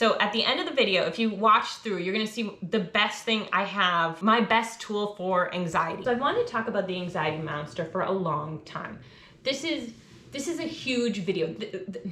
So at the end of the video, if you watch through, you're gonna see the best thing I have, my best tool for anxiety. So I wanted to talk about the anxiety monster for a long time. This is a huge video,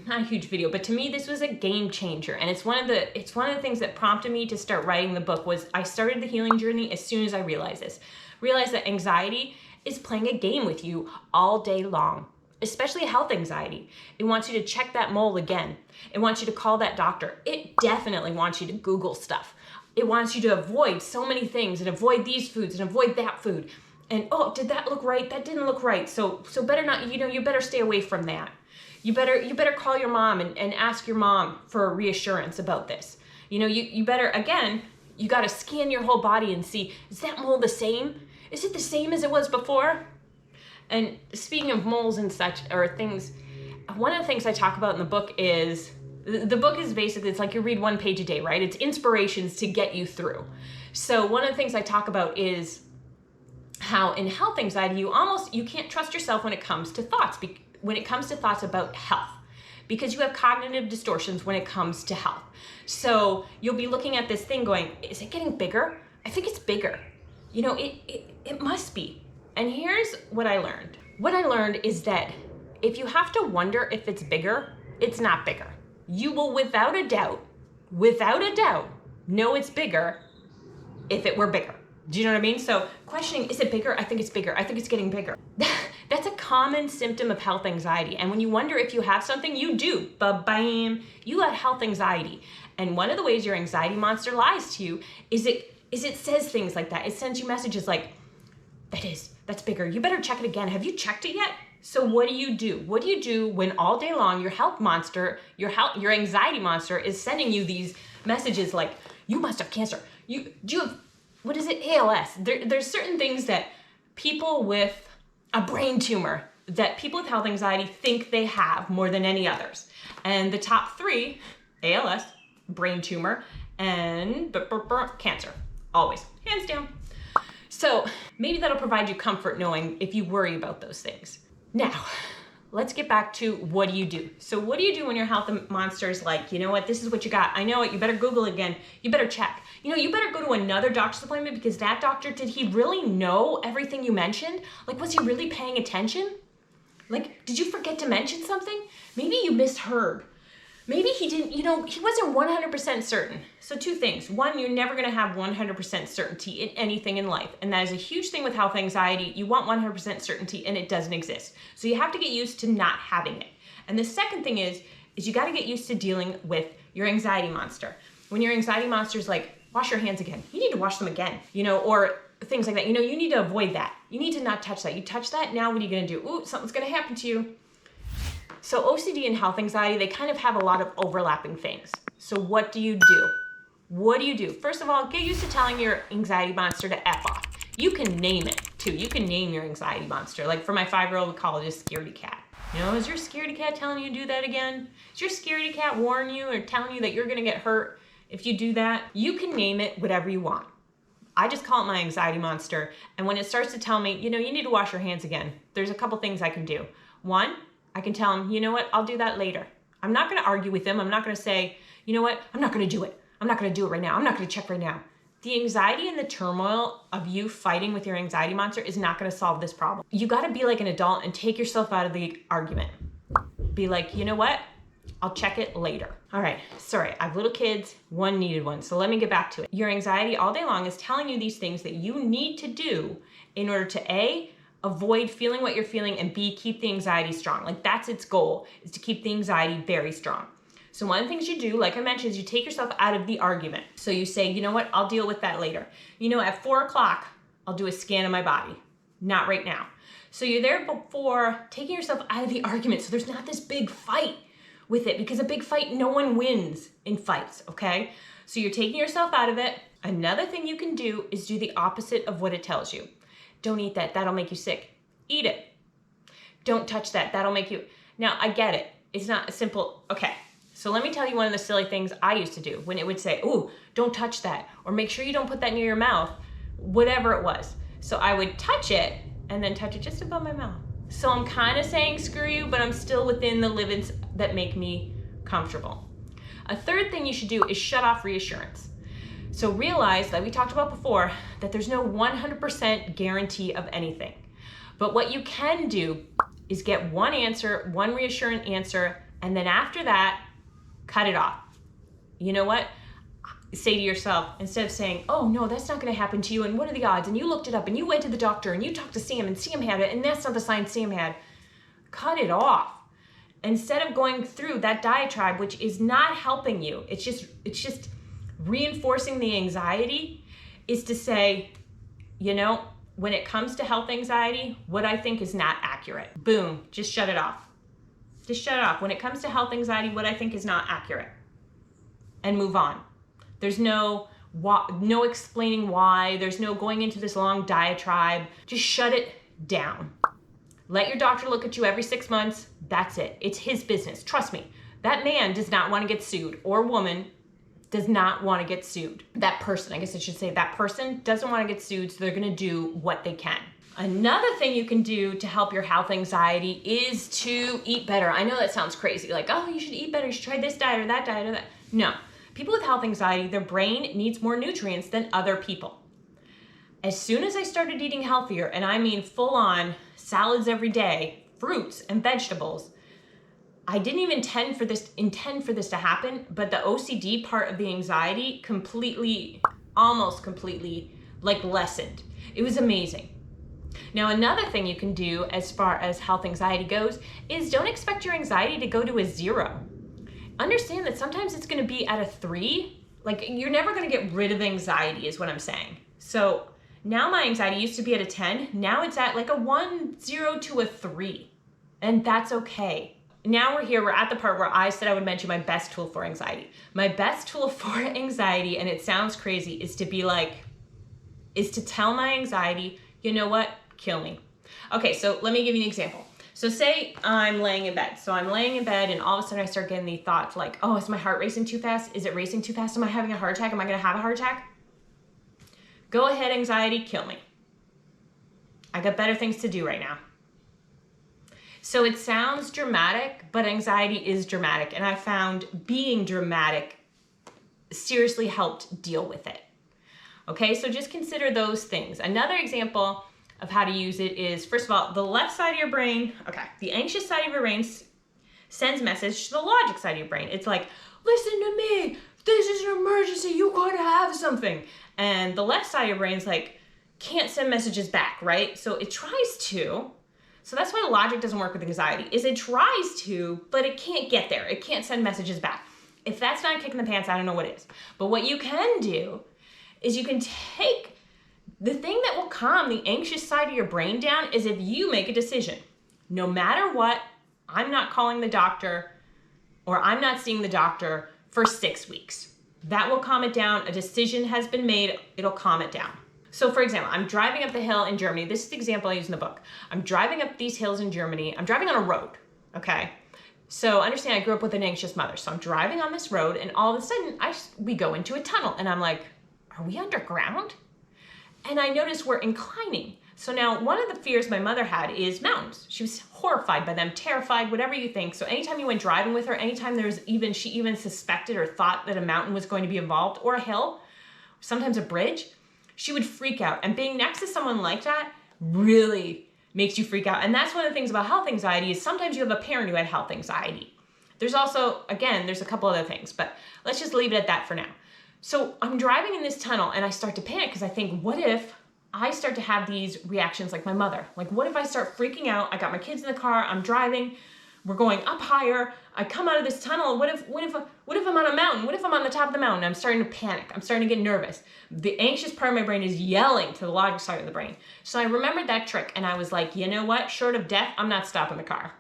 not a huge video, but to me this was a game changer, and it's one of the things that prompted me to start writing the book. Was I started the healing journey as soon as I realized that anxiety is playing a game with you all day long, especially health anxiety. It wants you to check that mole again. It wants you to call that doctor. It definitely wants you to Google stuff. It wants you to avoid so many things and avoid these foods and avoid that food. And oh, did that look right? That didn't look right. So better not, you better stay away from that. You better call your mom and ask your mom for reassurance about this. You better, again, you got to scan your whole body and see, is that mole the same? Is it the same as it was before? And speaking of moles and such, or things, one of the things I talk about in the book is, the book is basically, it's like you read one page a day, right? It's inspirations to get you through. So one of the things I talk about is how in health anxiety, you can't trust yourself when it comes to thoughts, about health, because you have cognitive distortions when it comes to health. So you'll be looking at this thing going, is it getting bigger? I think it's bigger. It must be. And here's what I learned. What I learned is that if you have to wonder if it's bigger, it's not bigger. You will without a doubt, know it's bigger if it were bigger. Do you know what I mean? So questioning, is it bigger? I think it's bigger. I think it's getting bigger. That's a common symptom of health anxiety. And when you wonder if you have something, you do. Ba-bam, you have health anxiety. And one of the ways your anxiety monster lies to you is it says things like that. It sends you messages like, that's bigger. You better check it again. Have you checked it yet? So what do you do? What do you do when all day long your health monster, your anxiety monster is sending you these messages like, you must have cancer. Do you have, what is it? ALS. There's certain things that people with a brain tumor, that people with health anxiety think they have more than any others. And the top three, ALS, brain tumor, and cancer. Always, hands down. So maybe that'll provide you comfort knowing if you worry about those things. Now, let's get back to what do you do? So what do you do when your health monster is like, you know what, this is what you got. I know it, you better Google again. You better check. You better go to another doctor's appointment, because that doctor, did he really know everything you mentioned? Like, was he really paying attention? Like, did you forget to mention something? Maybe you misheard. Maybe he didn't, he wasn't 100% certain. So two things. One, you're never gonna have 100% certainty in anything in life. And that is a huge thing with health anxiety. You want 100% certainty and it doesn't exist. So you have to get used to not having it. And the second thing is you gotta get used to dealing with your anxiety monster. When your anxiety monster is like, wash your hands again. You need to wash them again, or things like that. You need to avoid that. You need to not touch that. You touch that, now what are you gonna do? Ooh, something's gonna happen to you. So OCD and health anxiety, they kind of have a lot of overlapping things. So what do you do? What do you do? First of all, get used to telling your anxiety monster to F off. You can name it too. You can name your anxiety monster. Like for my 5-year-old, we call it a scaredy cat. Is your scaredy cat telling you to do that again? Is your scaredy cat warning you or telling you that you're gonna get hurt if you do that? You can name it whatever you want. I just call it my anxiety monster. And when it starts to tell me, you need to wash your hands again, there's a couple things I can do. One, I can tell him, you know what, I'll do that later. I'm not gonna argue with him. I'm not gonna say, you know what, I'm not gonna do it. I'm not gonna do it right now. I'm not gonna check right now. The anxiety and the turmoil of you fighting with your anxiety monster is not gonna solve this problem. You gotta be like an adult and take yourself out of the argument. Be like, you know what, I'll check it later. All right, sorry, I have little kids, one needed one, so let me get back to it. Your anxiety all day long is telling you these things that you need to do in order to A, avoid feeling what you're feeling, and B, keep the anxiety strong. Like that's its goal, is to keep the anxiety very strong. So one of the things you do, like I mentioned, is you take yourself out of the argument. So you say, you know what, I'll deal with that later. At 4 o'clock, I'll do a scan of my body. Not right now. So you're there before taking yourself out of the argument, so there's not this big fight with it, because a big fight, no one wins in fights, okay? So you're taking yourself out of it. Another thing you can do is do the opposite of what it tells you. Don't eat that, that'll make you sick. Eat it. Don't touch that, that'll make you... Now, I get it. It's not a simple, okay. So let me tell you one of the silly things I used to do when it would say, ooh, don't touch that, or make sure you don't put that near your mouth, whatever it was. So I would touch it and then touch it just above my mouth. So I'm kind of saying screw you, but I'm still within the limits that make me comfortable. A third thing you should do is shut off reassurance. So realize, like we talked about before, that there's no 100% guarantee of anything. But what you can do is get one answer, one reassuring answer, and then after that, cut it off. You know what? Say to yourself, instead of saying, oh no, that's not gonna happen to you, and what are the odds, and you looked it up, and you went to the doctor, and you talked to Sam, and Sam had it, and that's not the sign Sam had. Cut it off. Instead of going through that diatribe, which is not helping you, it's just reinforcing the anxiety, is to say, you know, when it comes to health anxiety, what I think is not accurate. Boom, just shut it off. Just shut it off. When it comes to health anxiety, what I think is not accurate. And move on. There's no explaining why. There's no going into this long diatribe. Just shut it down. Let your doctor look at you every 6 months. That's it. It's his business. Trust me. That man does not want to get sued, or woman does not want to get sued. That person, I guess I should say, that person doesn't want to get sued, so they're going to do what they can. Another thing you can do to help your health anxiety is to eat better. I know that sounds crazy, like, oh, you should eat better, you should try this diet or that diet or that. No. People with health anxiety, their brain needs more nutrients than other people. As soon as I started eating healthier, and I mean full on salads every day, fruits and vegetables, I didn't even intend for this to happen, but the OCD part of the anxiety almost completely lessened. It was amazing. Now, another thing you can do as far as health anxiety goes is don't expect your anxiety to go to a 0. Understand that sometimes it's going to be at a 3. Like, you're never going to get rid of anxiety is what I'm saying. So now my anxiety used to be at a 10. Now it's at like a 1, 0 to a 3. And that's okay. Now we're at the part where I said I would mention my best tool for anxiety. My best tool for anxiety, and it sounds crazy, is to tell my anxiety, you know what, kill me. Okay, so let me give you an example. So say I'm laying in bed. So I'm laying in bed and all of a sudden I start getting the thoughts like, oh, is my heart racing too fast? Is it racing too fast? Am I having a heart attack? Am I gonna have a heart attack? Go ahead, anxiety, kill me. I got better things to do right now. So it sounds dramatic, but anxiety is dramatic. And I found being dramatic seriously helped deal with it. Okay, so just consider those things. Another example of how to use it is, first of all, the left side of your brain, the anxious side of your brain sends message to the logic side of your brain. It's like, listen to me, this is an emergency, you gotta have something. And the left side of your brain's like, can't send messages back, right? So it tries to. So that's why logic doesn't work with anxiety, is it tries to, but it can't get there. It can't send messages back. If that's not a kick in the pants, I don't know what is. But what you can do is you can take the thing that will calm the anxious side of your brain down is if you make a decision. No matter what, I'm not calling the doctor or I'm not seeing the doctor for 6 weeks. That will calm it down. A decision has been made. It'll calm it down. So for example, I'm driving up the hill in Germany. This is the example I use in the book. I'm driving up these hills in Germany. I'm driving on a road, okay? So understand I grew up with an anxious mother. So I'm driving on this road and all of a sudden we go into a tunnel and I'm like, are we underground? And I notice we're inclining. So now one of the fears my mother had is mountains. She was horrified by them, terrified, whatever you think. So anytime you went driving with her, anytime she even suspected or thought that a mountain was going to be involved or a hill, sometimes a bridge, she would freak out. And being next to someone like that really makes you freak out. And that's one of the things about health anxiety is sometimes you have a parent who had health anxiety. There's also, again, there's a couple other things, but let's just leave it at that for now. So I'm driving in this tunnel and I start to panic because I think, what if I start to have these reactions like my mother? Like, what if I start freaking out? I got my kids in the car, I'm driving, we're going up higher, I come out of this tunnel, what if I'm on a mountain? What if I'm on the top of the mountain? I'm starting to panic, I'm starting to get nervous. The anxious part of my brain is yelling to the logic side of the brain. So I remembered that trick and I was like, you know what? Short of death, I'm not stopping the car.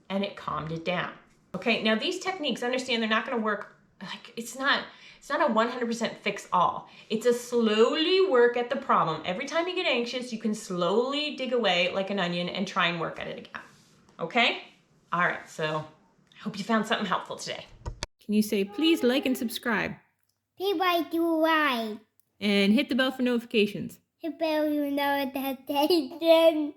And it calmed it down. Okay, now these techniques, understand they're not gonna work, like it's not a 100% fix all. It's a slowly work at the problem. Every time you get anxious, you can slowly dig away like an onion and try and work at it again. Okay? All right, so I hope you found something helpful today. Can you say, please like and subscribe? Please like you right. And hit the bell for notifications. Hit bell for notifications.